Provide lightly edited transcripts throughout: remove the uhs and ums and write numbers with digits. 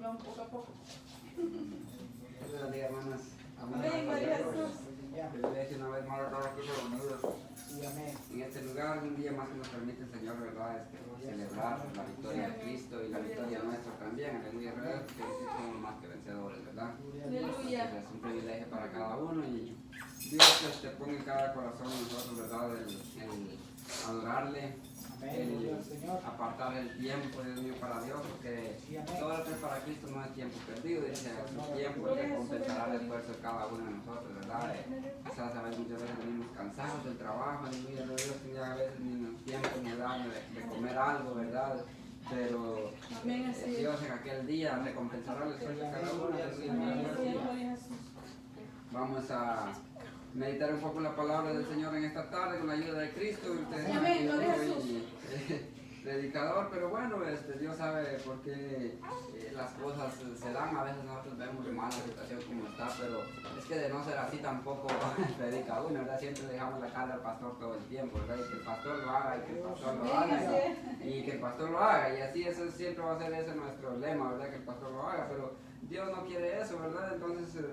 vamos poco a poco. Buenos días, hermanas. Amén, María Jesús. Privilegio una vez más a todos aquí reunidos en este lugar, un día más que nos permite el Señor, ¿verdad? Celebrar la victoria de Cristo y la victoria nuestra también, aleluya, ¿verdad? Que somos más que vencedores, ¿verdad? Aleluya. Es un privilegio para cada uno y Dios ponga en cada corazón de nosotros, ¿verdad? El adorarle, el apartar el tiempo, Dios mío, para Dios, porque todo lo que es para Cristo no es tiempo perdido, dice, su tiempo le compensará el esfuerzo de cada uno de nosotros, ¿verdad? Quizás a veces, muchas veces venimos cansados del trabajo, aleluya, Dios, que ya a veces ni nos tiempo ni da de comer algo, ¿verdad? Pero Dios en aquel día recompensará el esfuerzo de cada uno, aleluya. Vamos a meditar un poco la palabra del Señor en esta tarde con la ayuda de Cristo. Amén, gloria a Jesús. Predicador, pero bueno, Dios sabe por qué las cosas se dan. A veces nosotros vemos mal la situación como está, pero es que de no ser así tampoco predica uno, ¿verdad? Siempre dejamos la carga al pastor todo el tiempo, ¿verdad? Y que el pastor lo haga, y que el pastor lo haga, y que el pastor lo haga, y así eso siempre va a ser ese nuestro lema, ¿verdad? Que el pastor lo haga, pero Dios no quiere eso, ¿verdad? Entonces,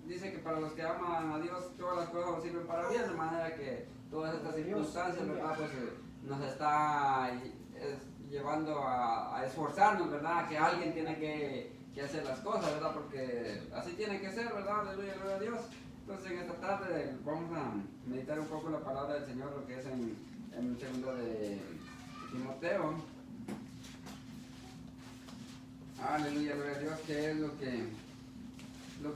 dice que para los que aman a Dios todas las cosas sirven para bien, de manera que todas estas circunstancias, ¿verdad? Pues nos está llevando a esforzarnos, ¿verdad? Que alguien tiene que hacer las cosas, ¿verdad? Porque así tiene que ser, ¿verdad? Aleluya, gloria a Dios. Entonces en esta tarde vamos a meditar un poco la palabra del Señor, lo que es en el segundo de Timoteo. Aleluya, gloria a Dios, que es lo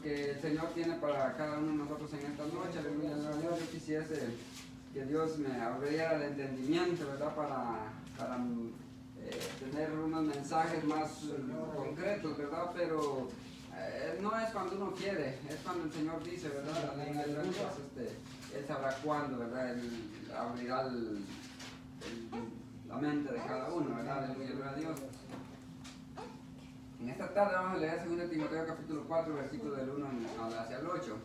que el Señor tiene para cada uno de nosotros en esta noche. Aleluya, gloria a Dios. Yo quisiese que Dios me abriera el entendimiento, ¿verdad? Para tener unos mensajes más concretos, ¿verdad? Pero no es cuando uno quiere, es cuando el Señor dice, ¿verdad? Aleluya, gloria a Dios. Él sabrá cuándo, ¿verdad? Él abrirá la mente de cada uno, ¿verdad? Aleluya, gloria a Dios. En esta tarde vamos a leer 2 Timoteo capítulo 4, versículo del 1 hacia el 8.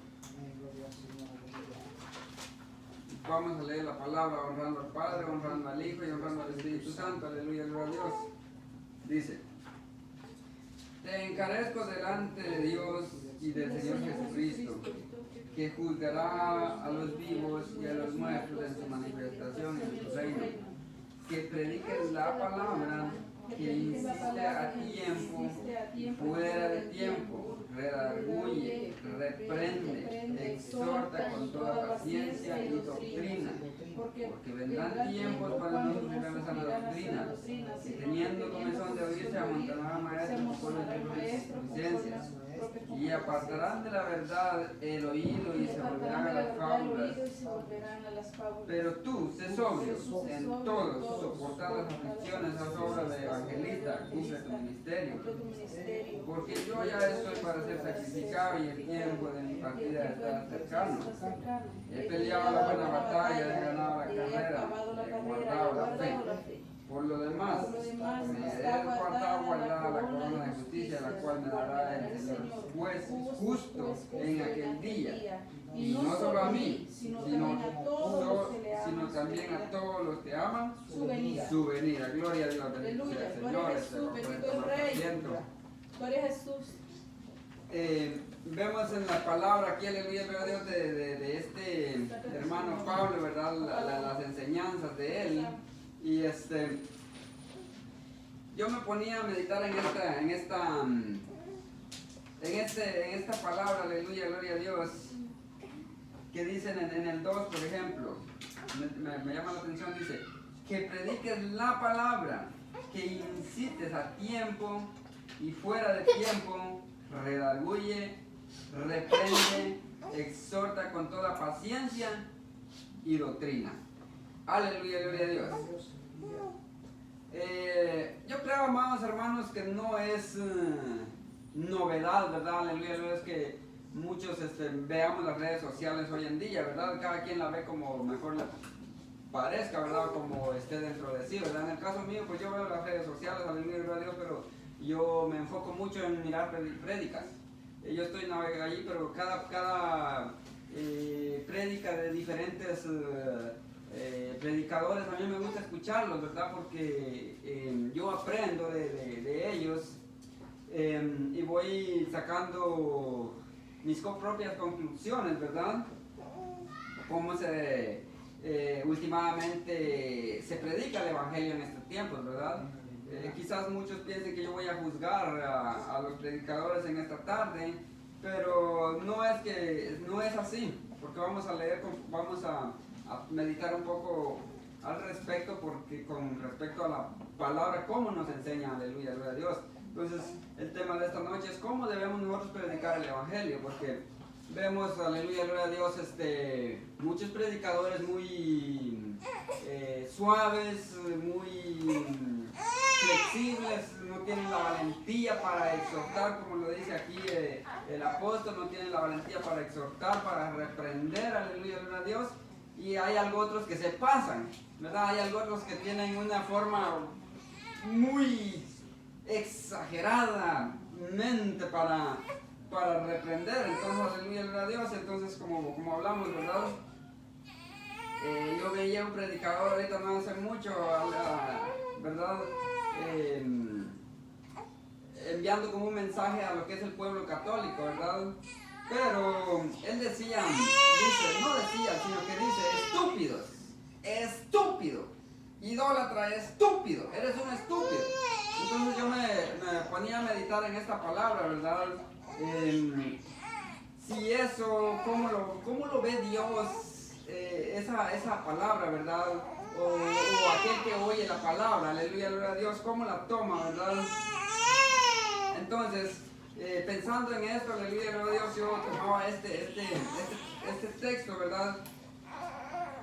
Vamos a leer la palabra honrando al Padre, honrando al Hijo y honrando al Espíritu Santo. Aleluya, gloria a Dios. Dice: te encarezco delante de Dios y del Señor Jesucristo, que juzgará a los vivos y a los muertos en su manifestación en su reino, que prediques la palabra, que insiste a tiempo y fuera de tiempo, redarguye, reprende, exhorta con toda paciencia y doctrina, porque vendrán tiempos cuando no sufrirán sana doctrina, que teniendo comezón de oír se amontonarán maestros con licencias, y apartarán de la verdad el oído y se volverán a las fábulas. Pero tú, sé sobrio en todo, soportar las aflicciones, haz obra de evangelista, cumple tu ministerio. Porque yo ya estoy para ser sacrificado y el tiempo de mi partida está cercano. He peleado la buena batalla, he ganado la carrera, he guardado la fe. Por lo demás, me he guardado la corona de justicia, la cual me dará el Señor juez justo en aquel día. Y no solo a mí, sino también a todos los que aman su venida. Gloria a Dios, bendito sea el Señor. Gloria a Jesús. Vemos en la palabra aquí, aleluya, gloria a Dios, de este hermano Pablo, ¿verdad? Las enseñanzas de él. Y yo me ponía a meditar en esta palabra, aleluya, gloria a Dios, que dicen en el 2, por ejemplo, me llama la atención, dice, que prediques la palabra, que incites a tiempo y fuera de tiempo, redarguye, reprende, exhorta con toda paciencia y doctrina. Aleluya, gloria a Dios. Yo creo, amados hermanos, que no es novedad, ¿verdad? Aleluya, es que muchos veamos las redes sociales hoy en día, ¿verdad? Cada quien la ve como mejor le parezca, ¿verdad? Como esté dentro de sí, ¿verdad? En el caso mío, pues yo veo las redes sociales, aleluya, gloria a Dios, pero yo me enfoco mucho en mirar prédicas. Yo estoy navegando allí, pero cada prédica de diferentes predicadores, a mí me gusta escucharlos, ¿verdad? Porque yo aprendo de ellos y voy sacando mis propias conclusiones, ¿verdad? Cómo últimamente se predica el Evangelio en estos tiempos, ¿verdad? Quizás muchos piensen que yo voy a juzgar a los predicadores en esta tarde, pero no es así, porque vamos a leer, vamos a meditar un poco al respecto, porque con respecto a la palabra, cómo nos enseña, aleluya, gloria a Dios. Entonces, el tema de esta noche es cómo debemos nosotros predicar el Evangelio, porque vemos, aleluya, gloria a Dios, muchos predicadores muy suaves, muy flexibles, no tienen la valentía para exhortar, como lo dice aquí el apóstol, no tienen la valentía para exhortar, para reprender, aleluya, gloria a Dios. Y hay algo otros que se pasan, ¿verdad? Hay algo otros que tienen una forma muy exageradamente para reprender. Entonces, aleluya, gloria a Dios. Entonces, como hablamos, ¿verdad? Yo veía un predicador ahorita no hace mucho, ¿verdad? Enviando como un mensaje a lo que es el pueblo católico, ¿verdad? Pero él decía, sino que dice, estúpidos, estúpido, idólatra, estúpido, eres un estúpido. Entonces yo me ponía a meditar en esta palabra, ¿verdad? Si eso, ¿cómo lo ve Dios, esa palabra, ¿verdad? O aquel que oye la palabra, aleluya, gloria a Dios, ¿cómo la toma, verdad? Entonces, pensando en esto, aleluya, gloria a Dios, yo tomaba este texto, ¿verdad?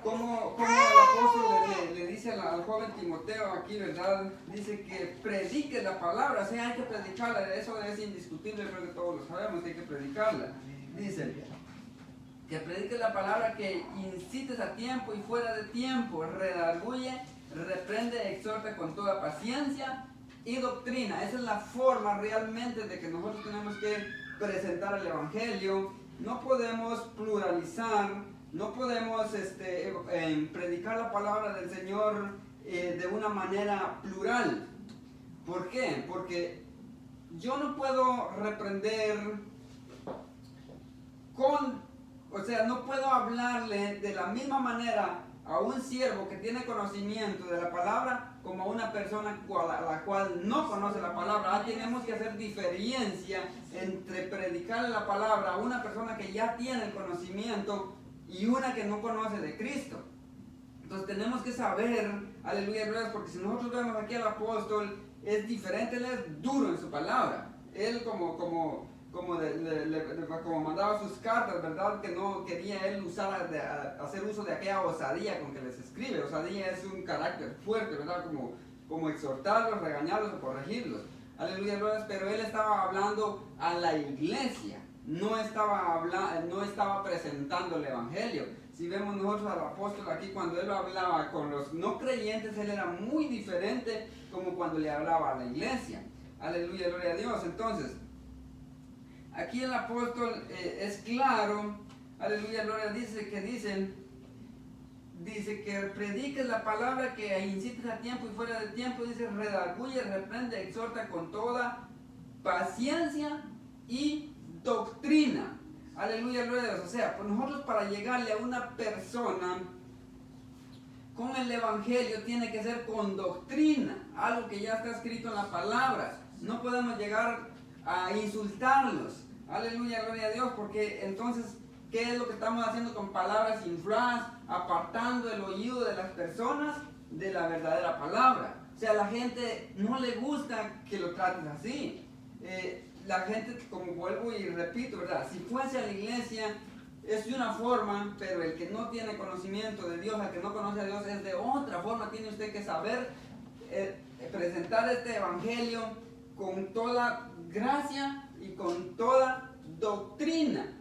Como el apóstol le dice al joven Timoteo aquí, ¿verdad? Dice que predique la palabra, o sea, hay que predicarla, eso es indiscutible, creo que todos lo sabemos, que hay que predicarla. Dice que predique la palabra, que incites a tiempo y fuera de tiempo, redarguye, reprende, exhorta con toda paciencia y doctrina. Esa es la forma realmente de que nosotros tenemos que presentar el Evangelio. No podemos pluralizar, no podemos predicar la palabra del Señor de una manera plural. ¿Por qué? Porque yo no puedo reprender no puedo hablarle de la misma manera a un siervo que tiene conocimiento de la palabra como a una persona a la cual no conoce la palabra. Tenemos que hacer diferencia entre predicar la palabra a una persona que ya tiene el conocimiento y una que no conoce de Cristo. Entonces tenemos que saber, aleluya, porque si nosotros vemos aquí al apóstol, es diferente, él es duro en su palabra. Él como mandaba sus cartas, ¿verdad? Que no quería él hacer uso de aquella osadía con que les escribe. Osadía es un carácter fuerte, ¿verdad? Como exhortarlos, regañarlos o corregirlos. Aleluya, pero él estaba hablando a la iglesia, no estaba presentando el Evangelio. Si vemos nosotros al apóstol aquí, cuando él hablaba con los no creyentes, él era muy diferente como cuando le hablaba a la iglesia. Aleluya, gloria a Dios. Entonces, aquí el apóstol es claro, aleluya, gloria, dice que prediques la palabra, que incites a tiempo y fuera de tiempo, dice redarguye, reprende, exhorta con toda paciencia y doctrina. Aleluya, gloria a Dios. O sea, pues nosotros para llegarle a una persona con el Evangelio tiene que ser con doctrina, algo que ya está escrito en la palabra. No podemos llegar a insultarlos. Aleluya, gloria a Dios, porque entonces, ¿qué es lo que estamos haciendo con palabras infladas? Apartando el oído de las personas de la verdadera palabra. O sea, a la gente no le gusta que lo trates así. La gente, como vuelvo y repito, ¿verdad? Si fuese a la iglesia es de una forma, pero el que no tiene conocimiento de Dios, el que no conoce a Dios, es de otra forma. Tiene usted que saber presentar este Evangelio con toda gracia y con toda doctrina.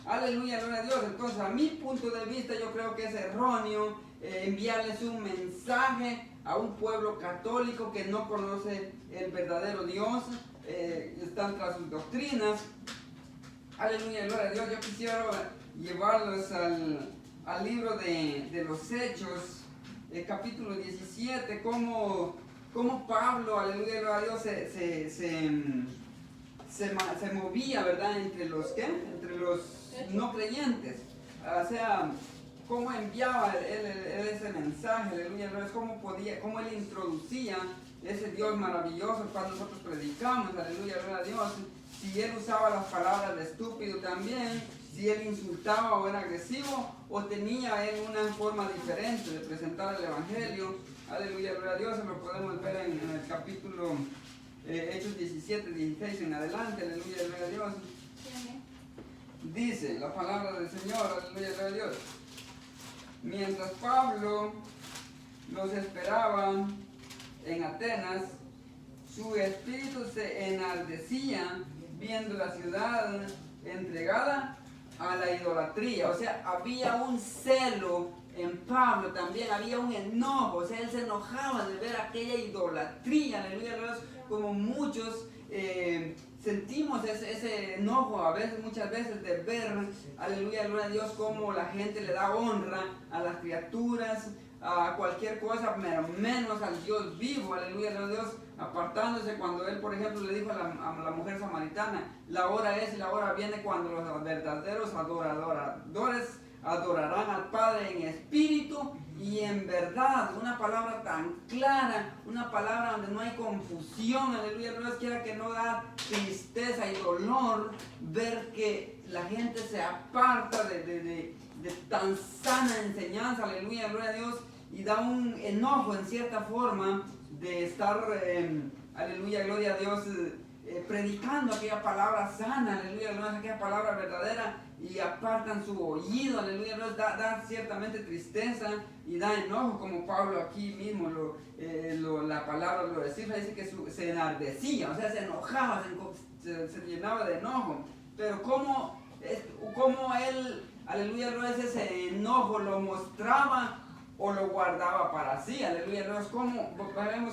Aleluya, gloria a Dios. Entonces, a mi punto de vista, yo creo que es erróneo enviarles un mensaje a un pueblo católico que no conoce el verdadero Dios, están tras sus doctrinas. Aleluya, gloria a Dios. Yo quisiera llevarlos al libro de los Hechos, capítulo 17, cómo cómo Pablo, aleluya, gloria a Dios, se movía, ¿verdad? Entre los no creyentes. O sea, cómo enviaba él ese mensaje, aleluya, gloria a Dios, cómo él introducía ese Dios maravilloso el cual nosotros predicamos, aleluya, gloria a Dios. Si él usaba las palabras de estúpido también, si él insultaba o era agresivo, o tenía él una forma diferente de presentar el evangelio, aleluya, gloria a Dios. Eso lo podemos ver en el capítulo Hechos 17, 16 en adelante, aleluya, gloria a Dios. Dice la palabra del Señor, aleluya, gloria a Dios. Mientras Pablo los esperaba en Atenas, su espíritu se enardecía viendo la ciudad entregada a la idolatría. O sea, había un celo en Pablo, también había un enojo. O sea, él se enojaba de ver aquella idolatría, aleluya, como muchos sentimos ese enojo muchas veces de ver, aleluya, gloria a Dios, como la gente le da honra a las criaturas, a cualquier cosa, pero menos al Dios vivo, aleluya, gloria a Dios, apartándose cuando él, por ejemplo, le dijo a la mujer samaritana, la hora es y la hora viene cuando los verdaderos adoradores adorarán al Padre en espíritu y en verdad. Una palabra tan clara, una palabra donde no hay confusión, aleluya, no quiera que no da tristeza y dolor ver que la gente se aparta de tan sana enseñanza, aleluya, gloria a Dios, y da un enojo en cierta forma de estar, aleluya, gloria a Dios, predicando aquella palabra sana, aleluya, gloria a Dios, aquella palabra verdadera, y apartan su oído, aleluya, da ciertamente tristeza y da enojo, como Pablo aquí mismo la palabra lo descifra, dice que se enardecía, o sea, se enojaba, se llenaba de enojo. Pero cómo él, aleluya, ese enojo lo mostraba o lo guardaba para sí, aleluya, vemos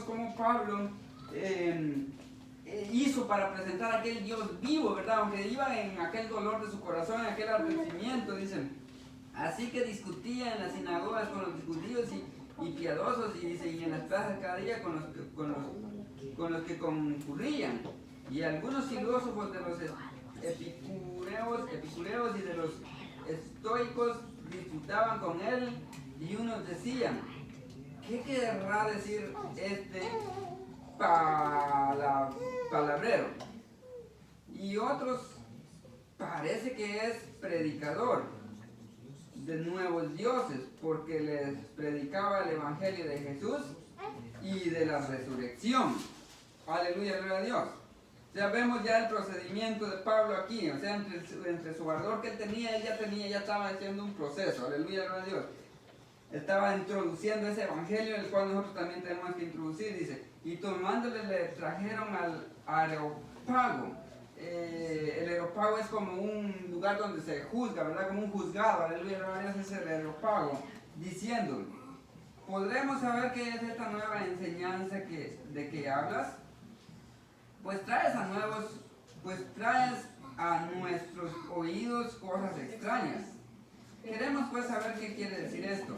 cómo Pablo hizo para presentar a aquel Dios vivo, ¿verdad? Aunque iba en aquel dolor de su corazón, en aquel arrepentimiento, dicen. Así que discutía en las sinagogas con los judíos y piadosos, y dice, y en las plazas cada día con los que concurrían. Y algunos filósofos de los epicureos y de los estoicos disputaban con él, y unos decían, ¿qué querrá decir este palabrero? Y otros, parece que es predicador de nuevos dioses, porque les predicaba el evangelio de Jesús y de la resurrección. Aleluya, gloria a Dios. O sea, vemos ya el procedimiento de Pablo aquí, o sea, entre su ardor que él tenía, ya estaba haciendo un proceso. Aleluya, gloria a Dios. Estaba introduciendo ese evangelio, el cual nosotros también tenemos que introducir, dice, y tomándole le trajeron al Areópago. El Areópago es como un lugar donde se juzga, ¿verdad? Como un juzgado, aleluya, ese es el Areópago, diciendo, ¿podremos saber qué es esta nueva enseñanza de que hablas? Pues traes a nuestros oídos cosas extrañas. Queremos pues saber qué quiere decir esto,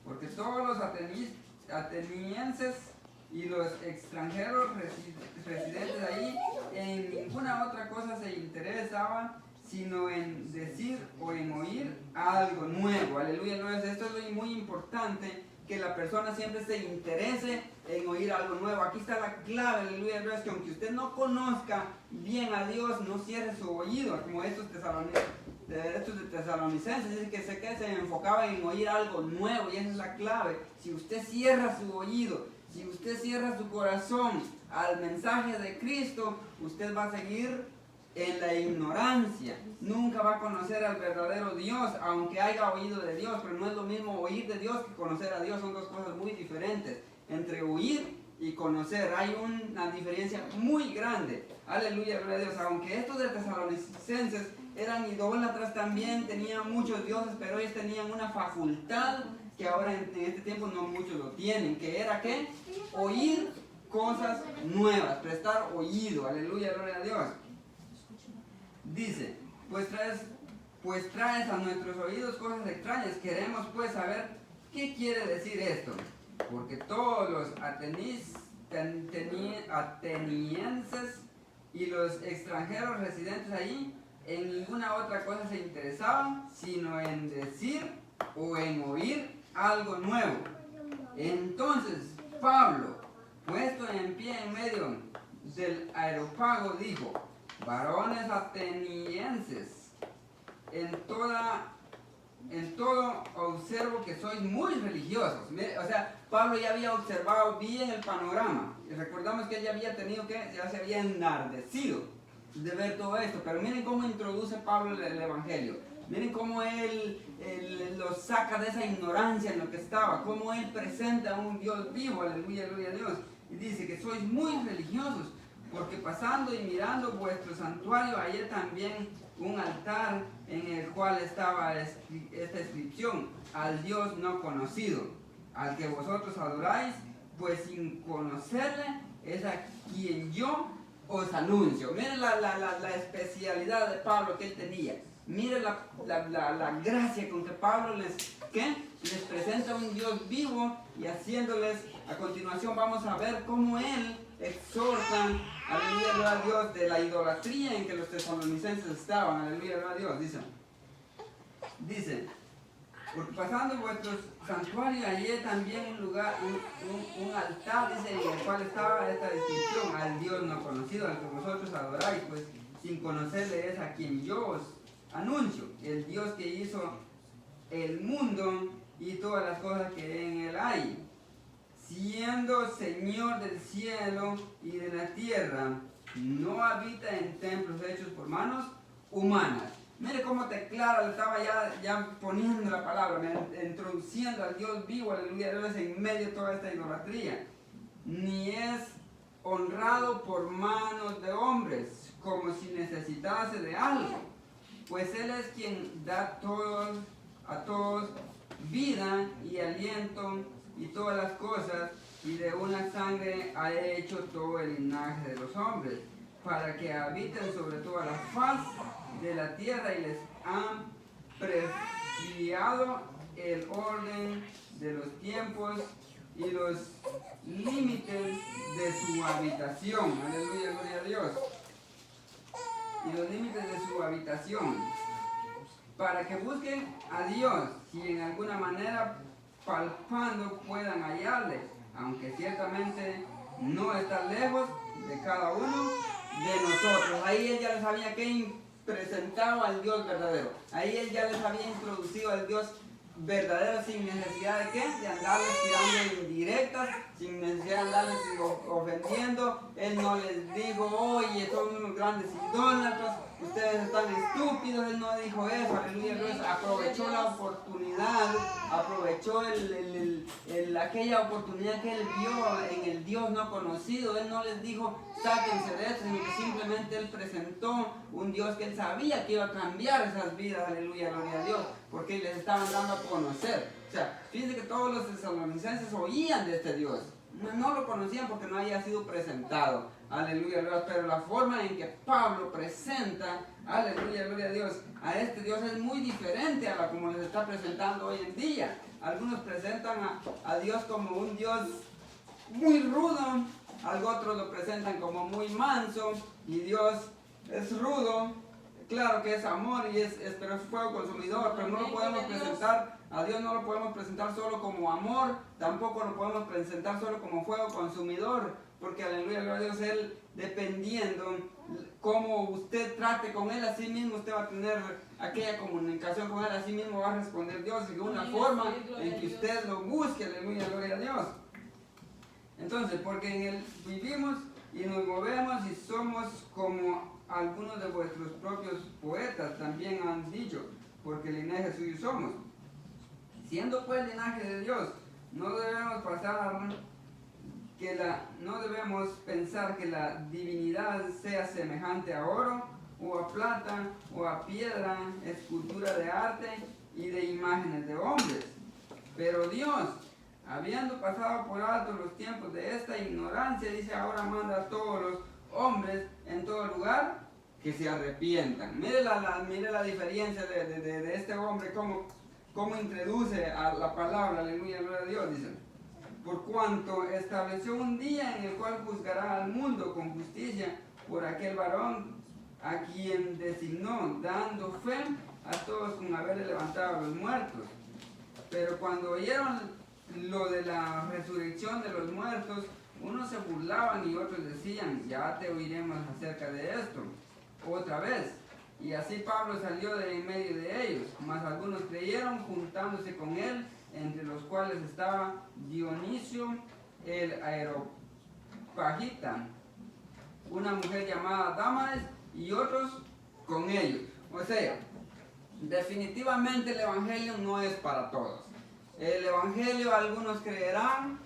porque todos los atenienses y los extranjeros residentes ahí en ninguna otra cosa se interesaban sino en decir o en oír algo nuevo. Aleluya, esto es muy importante, que la persona siempre se interese en oír algo nuevo. Aquí está la clave, aleluya, es que aunque usted no conozca bien a Dios, no cierre su oído, como estos de tesalonicenses, dicen que se enfocaban en oír algo nuevo, y esa es la clave. Si usted cierra su oído, si usted cierra su corazón al mensaje de Cristo, usted va a seguir en la ignorancia, nunca va a conocer al verdadero Dios, aunque haya oído de Dios. Pero no es lo mismo oír de Dios que conocer a Dios, son dos cosas muy diferentes. Entre oír y conocer hay una diferencia muy grande. Aleluya, gloria a Dios. Aunque estos de tesalonicenses eran idólatras también, tenían muchos dioses, pero ellos tenían una facultad que ahora en este tiempo no muchos lo tienen, que era ¿qué? Oír cosas nuevas, prestar oído. Aleluya, gloria a Dios. Dice, pues traes a nuestros oídos cosas extrañas. Queremos pues saber qué quiere decir esto, porque todos los atenienses y los extranjeros residentes ahí en ninguna otra cosa se interesaban, sino en decir o en oír algo nuevo. Entonces Pablo, puesto en pie en medio del areópago, dijo: varones atenienses, en todo observo que sois muy religiosos. O sea, Pablo ya había observado bien el panorama. Y recordamos que él ya había tenido ya se había enardecido de ver todo esto. Pero miren cómo introduce Pablo el Evangelio. Miren cómo él lo saca de esa ignorancia en lo que estaba. Cómo él presenta a un Dios vivo, aleluya, gloria a Dios. Y dice que sois muy religiosos, porque pasando y mirando vuestro santuario hallé también un altar en el cual estaba esta inscripción: al Dios no conocido, al que vosotros adoráis, pues sin conocerle es a quien yo os anuncio. Miren la especialidad de Pablo que él tenía. Miren la gracia con que Pablo les presenta a un Dios vivo, y haciéndoles, a continuación vamos a ver cómo él exhorta, aleluya, gloria a Dios, de la idolatría en que los tesalonicenses estaban, aleluya, gloria a Dios. Dice, porque pasando vuestros santuarios hallé también un lugar, un altar, dice, en el cual estaba esta descripción: al Dios no conocido, al que vosotros adoráis, pues sin conocerle es a quien yo os anuncio, el Dios que hizo el mundo y todas las cosas que en él hay, siendo Señor del cielo y de la tierra, no habita en templos hechos por manos humanas. Mire cómo declara, le estaba ya poniendo la palabra, introduciendo al Dios vivo, aleluya, Dios, en medio de toda esta idolatría. Ni es honrado por manos de hombres, como si necesitase de algo, pues Él es quien da a todos vida y aliento y todas las cosas, y de una sangre ha hecho todo el linaje de los hombres, para que habiten sobre toda la faz de la tierra, y les han prefijado el orden de los tiempos y los límites de su habitación. Aleluya, gloria a Dios. Y los límites de su habitación, para que busquen a Dios, si en alguna manera palpando puedan hallarle, aunque ciertamente no está lejos de cada uno de nosotros. Ahí él ya les había presentado al Dios verdadero. Ahí él ya les había introducido al Dios verdadero, sin necesidad de de andarles tirando indirectas, sin necesidad de andarles ofendiendo. Él no les dijo: oye, son unos grandes idólatras, ustedes están estúpidos. Él no dijo eso, aleluya. Dios aprovechó la oportunidad, aprovechó aquella oportunidad que él vio en el Dios no conocido. Él no les dijo: sáquense de esto, sino que simplemente él presentó un Dios que él sabía que iba a cambiar esas vidas, aleluya, gloria a Dios, porque les estaban dando a conocer. O sea, fíjense que todos los tesalonicenses oían de este Dios, no lo conocían porque no había sido presentado, aleluya, gloria a Dios, pero la forma en que Pablo presenta, aleluya, gloria a Dios, a este Dios es muy diferente a la como les está presentando hoy en día. Algunos presentan a Dios como un Dios muy rudo, otros lo presentan como muy manso, y Dios es rudo. Claro que es amor pero es fuego consumidor, pero no lo podemos presentar, a Dios no lo podemos presentar solo como amor, tampoco lo podemos presentar solo como fuego consumidor, porque aleluya, gloria a Dios, Él, dependiendo cómo usted trate con Él, así mismo usted va a tener aquella comunicación con Él, así mismo va a responder Dios de una forma en que usted lo busque, aleluya, gloria a Dios. Entonces, porque en Él vivimos y nos movemos y somos como algunos de vuestros propios poetas también han dicho, porque linaje suyo somos. Siendo pues linaje de Dios, no debemos pensar que la divinidad sea semejante a oro, o a plata, o a piedra, escultura de arte y de imágenes de hombres. Pero Dios, habiendo pasado por alto los tiempos de esta ignorancia, dice, ahora manda a todos los hombres en todo lugar que se arrepientan. Mire la diferencia de este hombre, cómo introduce a la palabra, aleluya, gloria a Dios, dice. por cuanto estableció un día en el cual juzgará al mundo con justicia por aquel varón a quien designó, dando fe a todos con haberle levantado a los muertos. Pero cuando oyeron lo de la resurrección de los muertos, unos se burlaban y otros decían, ya te oiremos acerca de esto otra vez. Y así Pablo salió de en medio de ellos, mas algunos creyeron juntándose con él, entre los cuales estaba Dionisio el Areopagita, una mujer llamada Dámaris y otros con ellos. O sea, definitivamente el evangelio no es para todos. El evangelio algunos creerán,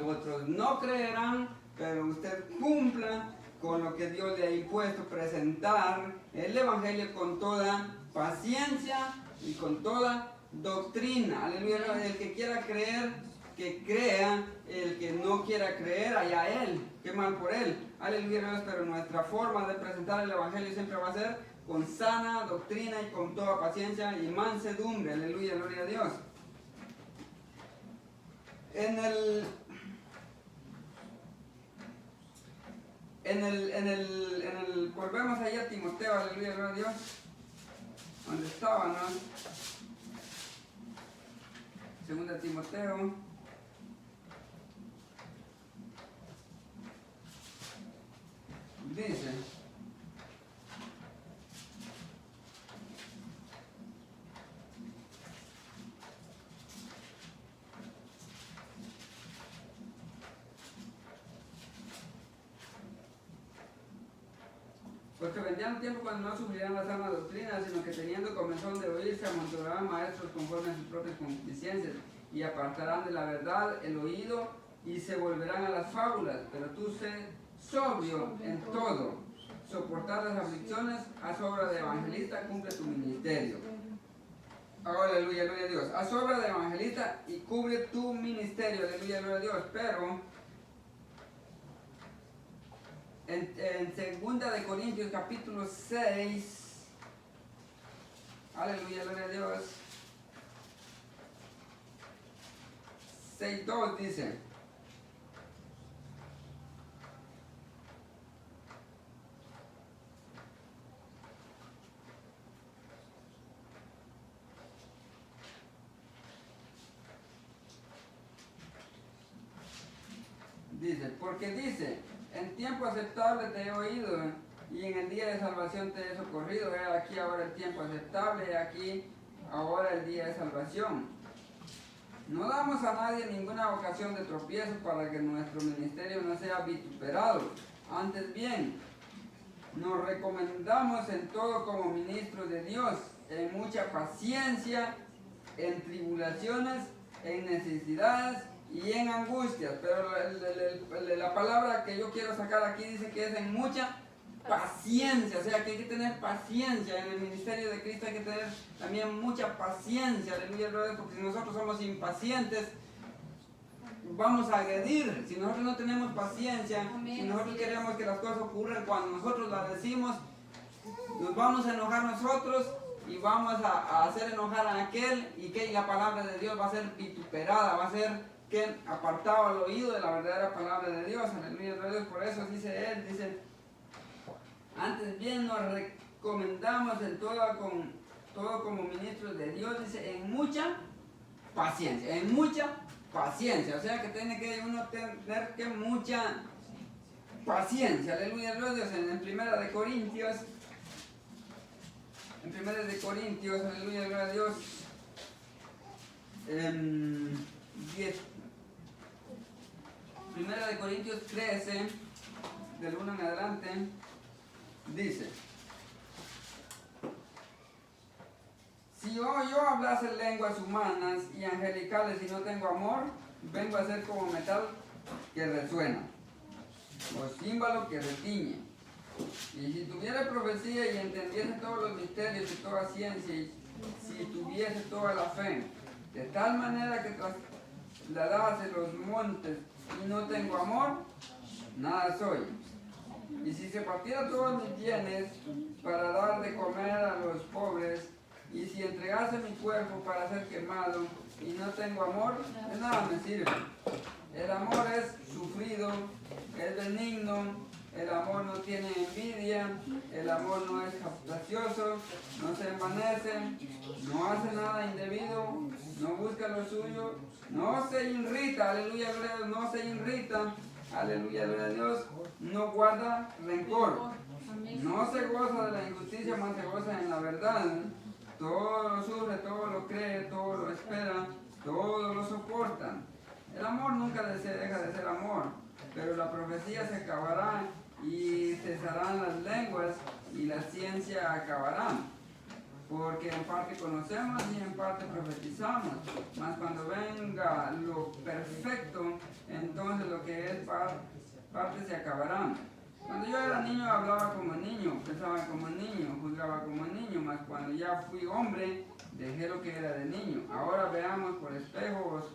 otros no creerán, pero usted cumpla con lo que Dios le ha impuesto, presentar el evangelio con toda paciencia y con toda doctrina. Aleluya. El que quiera creer, que crea; el que no quiera creer, allá él, qué mal por él. Aleluya. Pero nuestra forma de presentar el evangelio siempre va a ser con sana doctrina y con toda paciencia y mansedumbre. Aleluya, gloria a Dios. Volvemos allá a Timoteo, aleluya, gloria a Dios. ¿Dónde estaba, no? Segunda Timoteo. Dice, porque vendrán tiempo cuando no sufrirán la sana doctrina, sino que teniendo comezón de oír, se amontonarán maestros conforme a sus propias concupiscencias, y apartarán de la verdad el oído, y se volverán a las fábulas. Pero tú sé sobrio en todo, soportar las aflicciones, haz obra de evangelista, cumple tu ministerio. Aleluya, gloria a Dios. Haz obra de evangelista y cubre tu ministerio, aleluya, gloria a Dios. Pero en segunda de Corintios capítulo 6, aleluya, gloria a Dios, 6:2 dice, porque dice, en tiempo aceptable te he oído, y en el día de salvación te he socorrido. He aquí ahora el tiempo aceptable, he aquí ahora el día de salvación. No damos a nadie ninguna ocasión de tropiezo para que nuestro ministerio no sea vituperado. Antes bien, nos recomendamos en todo como ministros de Dios, en mucha paciencia, en tribulaciones, en necesidades y en angustias. Pero la palabra que yo quiero sacar aquí dice que es en mucha paciencia. O sea que hay que tener paciencia. En el ministerio de Cristo hay que tener también mucha paciencia. Aleluya, porque si nosotros somos impacientes, vamos a agredir. Si nosotros no tenemos paciencia, Amén. si nosotros queremos que las cosas ocurran cuando nosotros las decimos, nos vamos a enojar nosotros y vamos a hacer enojar a aquel, y que la palabra de Dios va a ser vituperada, va a ser que apartado al oído de la verdadera palabra de Dios. Aleluya, Dios. Por eso dice él, dice, antes bien nos recomendamos en todo como ministros de Dios, dice, en mucha paciencia, en mucha paciencia. O sea que tiene que uno tener que mucha paciencia. Aleluya, Dios. En Primera de Corintios, aleluya, gloria a Dios, 10. Primera de Corintios 13, del 1 en adelante, dice, si yo hablase lenguas humanas y angelicales y no tengo amor, vengo a ser como metal que resuena, o címbalo que retiñe. Y si tuviera profecía y entendiese todos los misterios y toda ciencia, y si tuviese toda la fe, de tal manera que trasladase los montes y no tengo amor, nada soy. Y si se partiera todos mis bienes para dar de comer a los pobres, y si entregase mi cuerpo para ser quemado y no tengo amor, de nada me sirve. El amor es sufrido, es benigno, el amor no tiene envidia, el amor no es capcioso, no se envanece, no hace nada indebido, no busca lo suyo, no se irrita, aleluya, gloria a Dios, no se irrita, aleluya, gloria a Dios, no guarda rencor, no se goza de la injusticia, más se goza en la verdad, todo lo sufre, todo lo cree, todo lo espera, todo lo soporta. El amor nunca deja de ser amor, pero la profecía se acabará y cesarán las lenguas y la ciencia acabará. Porque en parte conocemos y en parte profetizamos, mas cuando venga lo perfecto, entonces lo que es parte se acabará. Cuando yo era niño hablaba como niño, pensaba como niño, juzgaba como niño, mas cuando ya fui hombre dejé lo que era de niño. Ahora veamos por espejos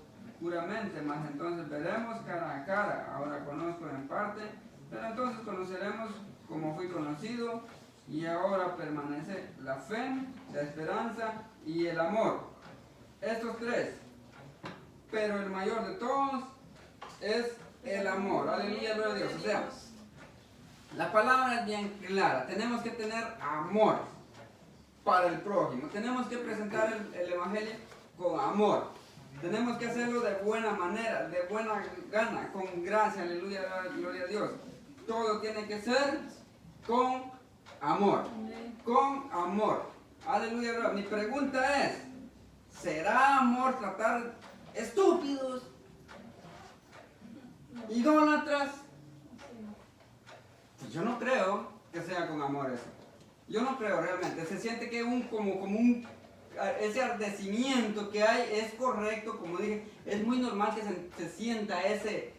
puramente, mas entonces veremos cara a cara. Ahora conozco en parte, pero entonces conoceremos como fui conocido. Y ahora permanece la fe, la esperanza y el amor. Estos tres. Pero el mayor de todos es el amor. Aleluya, gloria a Dios. O sea, la palabra es bien clara. Tenemos que tener amor para el prójimo. Tenemos que presentar el Evangelio con amor. Tenemos que hacerlo de buena manera, de buena gana, con gracia. Aleluya, gloria a Dios. Todo tiene que ser con amor. Con amor. Aleluya. Mi pregunta es, ¿será amor tratar estúpidos, idólatras? Pues yo no creo que sea con amor eso. Yo no creo realmente. Se siente que ese ardecimiento que hay es correcto, como dije, es muy normal que se sienta ese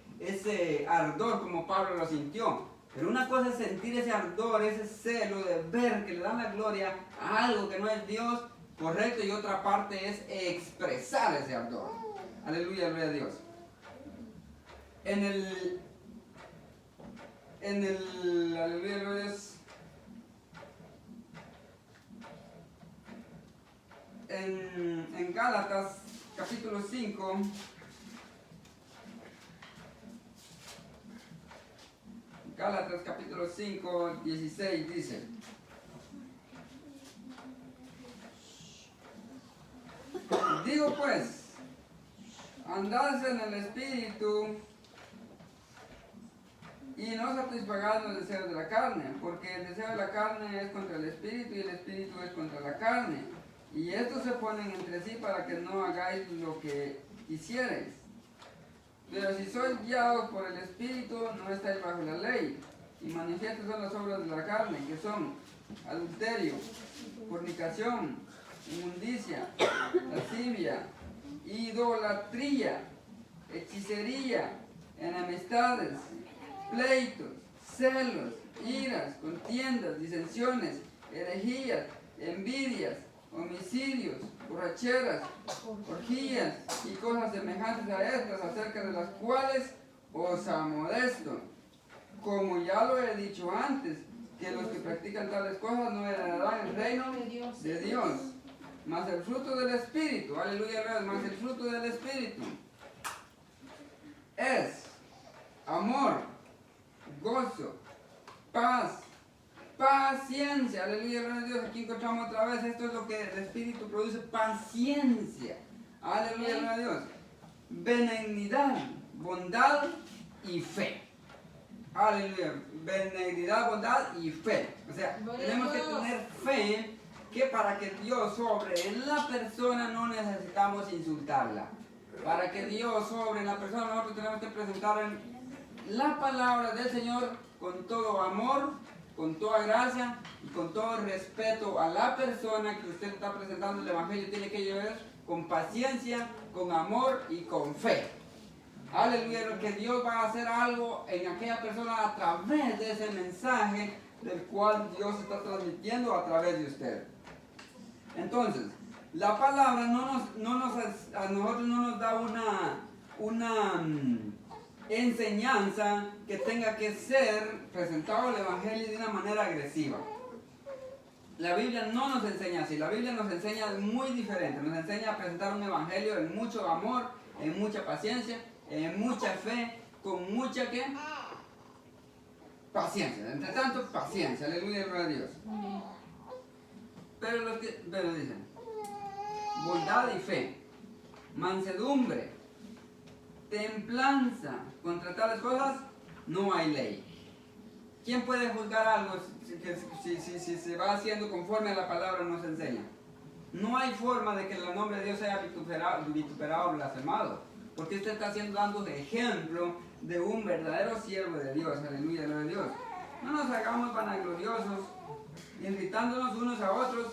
ardor como Pablo lo sintió. Pero una cosa es sentir ese ardor, ese celo de ver que le dan la gloria a algo que no es Dios, correcto, y otra parte es expresar ese ardor. Aleluya, gloria a Dios. Aleluya, gloria a Dios. En Gálatas capítulo 5, Gálatas capítulo 5, 16 dice: digo pues, andad en el Espíritu y no satisfagáis los deseos de la carne, porque el deseo de la carne es contra el Espíritu y el Espíritu es contra la carne. Y estos se ponen entre sí para que no hagáis lo que quisierais. Pero si sois guiados por el Espíritu, no estáis bajo la ley. Y manifiestas son las obras de la carne, que son adulterio, fornicación, inmundicia, lascivia, idolatría, hechicería, enemistades, pleitos, celos, iras, contiendas, disensiones, herejías, envidias, homicidios, borracheras, orgías y cosas semejantes a estas, acerca de las cuales os amodesto. Como ya lo he dicho antes, que los que practican tales cosas no heredarán el reino de Dios. Mas el fruto del Espíritu, aleluya, mas el fruto del Espíritu es amor, gozo, paz, paciencia, aleluya, gloria a Dios. Aquí encontramos otra vez, esto es lo que el Espíritu produce: paciencia, aleluya, gloria a Dios. Benignidad, bondad y fe, aleluya. Benignidad, bondad y fe. O sea, tenemos que tener fe, que para que Dios sobre en la persona no necesitamos insultarla. Para que Dios sobre en la persona, nosotros tenemos que presentar la palabra del Señor con todo amor, con toda gracia y con todo respeto a la persona que usted está presentando. El Evangelio tiene que llevar con paciencia, con amor y con fe. Aleluya, que Dios va a hacer algo en aquella persona a través de ese mensaje del cual Dios está transmitiendo a través de usted. Entonces, la palabra a nosotros no nos da una enseñanza que tenga que ser presentado el Evangelio de una manera agresiva. La Biblia no nos enseña así. La Biblia nos enseña muy diferente. Nos enseña a presentar un Evangelio en mucho amor, en mucha paciencia, en mucha fe, con mucha ¿qué? Paciencia. Entre tanto, paciencia. Aleluya, gloria a Dios. Amén. Pero dicen, bondad y fe, mansedumbre, templanza, contra tales cosas no hay ley. ¿Quién puede juzgar algo si se va haciendo conforme a la palabra nos enseña? No hay forma de que el nombre de Dios sea vituperado o blasfemado, porque usted está dando ejemplo de un verdadero siervo de Dios. Aleluya, gloria a Dios. No nos hagamos vanagloriosos, irritándonos unos a otros,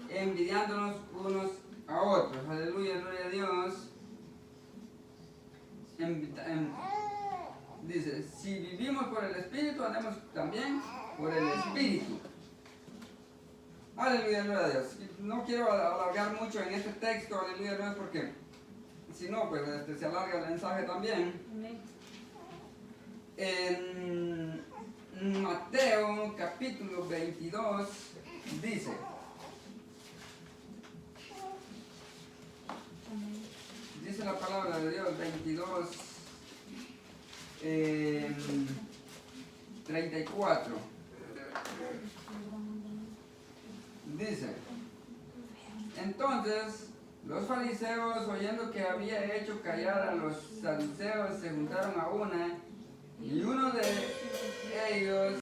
envidiándonos unos a otros. Aleluya, gloria a Dios. Dice, si vivimos por el Espíritu, andemos también por el Espíritu. Aleluya, gloria a Dios. No quiero alargar mucho en este texto, aleluya, gloria a Dios, porque si no, pues se alarga el mensaje también. Amén. En Mateo capítulo 22 dice, Amén. dice la palabra de Dios, 22, 34. Dice, entonces los fariseos, oyendo que había hecho callar a los saduceos, se juntaron a una, y uno de ellos